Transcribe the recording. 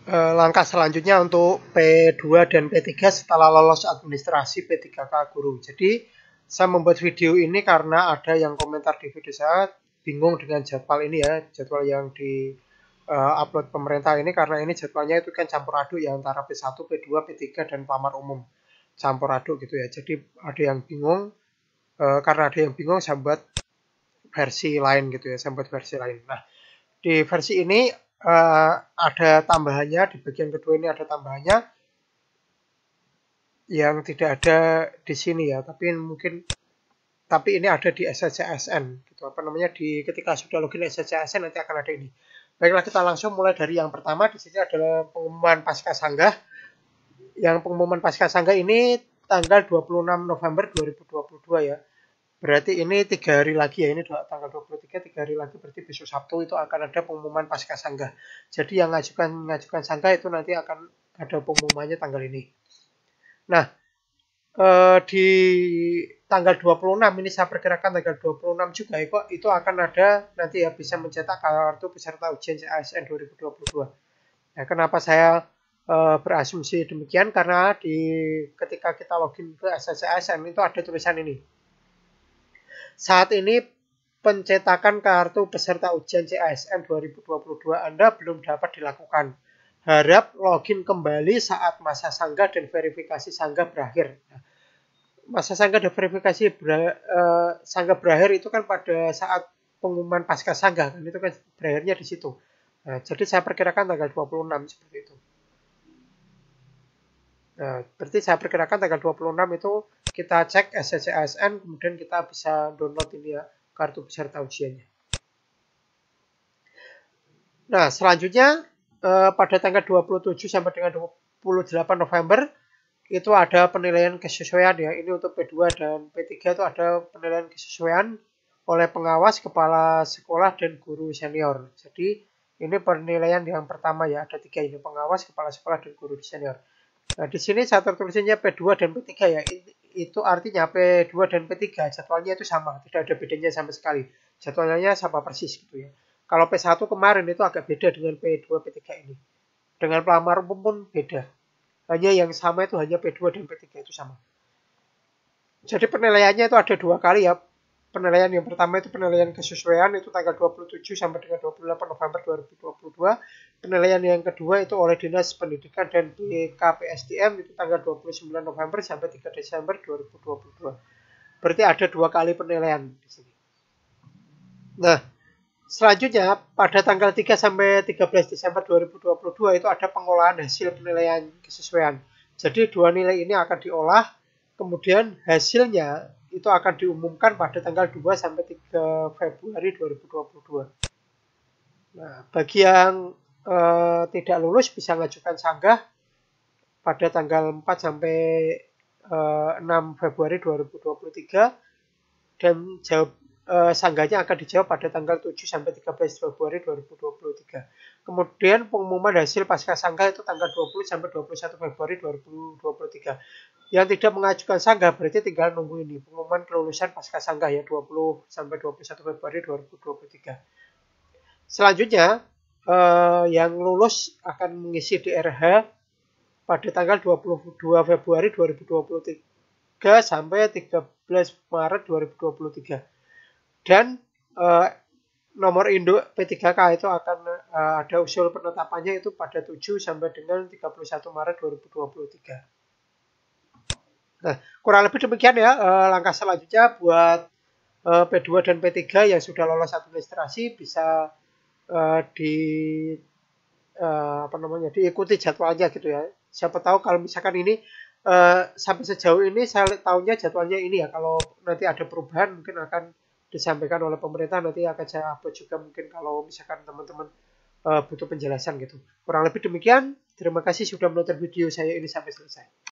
Langkah selanjutnya untuk P2 dan P3 setelah lolos administrasi P3K guru. Jadi saya membuat video ini karena ada yang komentar di video saya bingung dengan jadwal ini ya, jadwal yang di upload pemerintah ini karena ini jadwalnya itu kan campur aduk ya antara P1, P2, P3 dan pelamar umum. Campur aduk gitu ya. Jadi ada yang bingung, karena ada yang bingung saya buat versi lain gitu ya, saya buat versi lain. Nah, di versi ini ada tambahannya, di bagian kedua ini ada tambahannya yang tidak ada di sini ya, tapi ini ada di SSCSN gitu, apa namanya, di ketika sudah login SSCSN nanti akan ada ini. Baiklah, kita langsung mulai dari yang pertama. Di sini adalah pengumuman pasca sanggah. Yang pengumuman pasca sanggah ini tanggal 26 November 2022 ya. Berarti ini 3 hari lagi ya, ini tanggal 23, 3 hari lagi, berarti besok Sabtu itu akan ada pengumuman pasca sanggah. Jadi yang ngajukan sanggah itu nanti akan ada pengumumannya tanggal ini. Nah, di tanggal 26 ini saya perkirakan tanggal 26 juga itu akan ada nanti ya, bisa mencetak kartu peserta ujian CASN 2022. Nah, kenapa saya berasumsi demikian? Karena ketika kita login ke SSCSN itu ada tulisan ini. Saat ini pencetakan kartu peserta ujian CASN 2022 Anda belum dapat dilakukan. Harap login kembali saat masa sanggah dan verifikasi sanggah berakhir. Masa sanggah dan verifikasi sanggah berakhir itu kan pada saat pengumuman pasca sanggah, kan itu kan berakhirnya di situ. Nah, jadi saya perkirakan tanggal 26 seperti itu. Nah, berarti saya perkirakan tanggal 26 itu kita cek SSCSN, kemudian kita bisa download ini ya, kartu peserta ujiannya. Nah, selanjutnya pada tanggal 27 sampai dengan 28 November itu ada penilaian kesesuaian ya. Ini untuk P2 dan P3 itu ada penilaian kesesuaian oleh pengawas, kepala sekolah, dan guru senior. Jadi ini penilaian yang pertama ya, ada 3 ini, pengawas, kepala sekolah, dan guru senior. Nah, di sini saya tertulisnya P2 dan P3 ya. Itu artinya P2 dan P3 jadwalnya itu sama, tidak ada bedanya sama sekali. Jadwalnya sama persis gitu ya. Kalau P1 kemarin itu agak beda dengan P2, P3 ini. Dengan pelamar umum pun beda. Hanya yang sama itu hanya P2 dan P3 itu sama. Jadi penilaiannya itu ada 2 kali ya. Penilaian yang pertama itu penilaian kesesuaian, itu tanggal 27 sampai dengan 28 November 2022. Penilaian yang kedua itu oleh Dinas Pendidikan dan BKPSDM itu tanggal 29 November sampai 3 Desember 2022. Berarti ada 2 kali penilaian di sini. Nah, selanjutnya pada tanggal 3 sampai 13 Desember 2022 itu ada pengolahan hasil penilaian kesesuaian. Jadi 2 nilai ini akan diolah, kemudian hasilnya itu akan diumumkan pada tanggal 2 sampai 3 Februari 2022. Nah, bagi yang tidak lulus bisa mengajukan sanggah pada tanggal 4 sampai 6 Februari 2023 dan sanggahnya akan dijawab pada tanggal 7 sampai 13 Februari 2023. Kemudian pengumuman hasil pasca sanggah itu tanggal 20 sampai 21 Februari 2023. Yang tidak mengajukan sanggah berarti tinggal nunggu ini pengumuman kelulusan pasca sanggah ya, 20 sampai 21 Februari 2023. Selanjutnya yang lulus akan mengisi DRH pada tanggal 22 Februari 2023 sampai 13 Maret 2023. Dan nomor induk P3K itu akan ada usul penetapannya itu pada 7 sampai dengan 31 Maret 2023. Nah, kurang lebih demikian ya langkah selanjutnya buat P2 dan P3 yang sudah lolos administrasi bisa diikuti jadwalnya gitu ya. Siapa tahu kalau misalkan ini sampai sejauh ini saya tahunya jadwalnya ini ya. Kalau nanti ada perubahan mungkin akan disampaikan oleh pemerintah, nanti akan saya upload juga mungkin kalau misalkan teman-teman butuh penjelasan gitu. Kurang lebih demikian. Terima kasih sudah menonton video saya ini sampai selesai.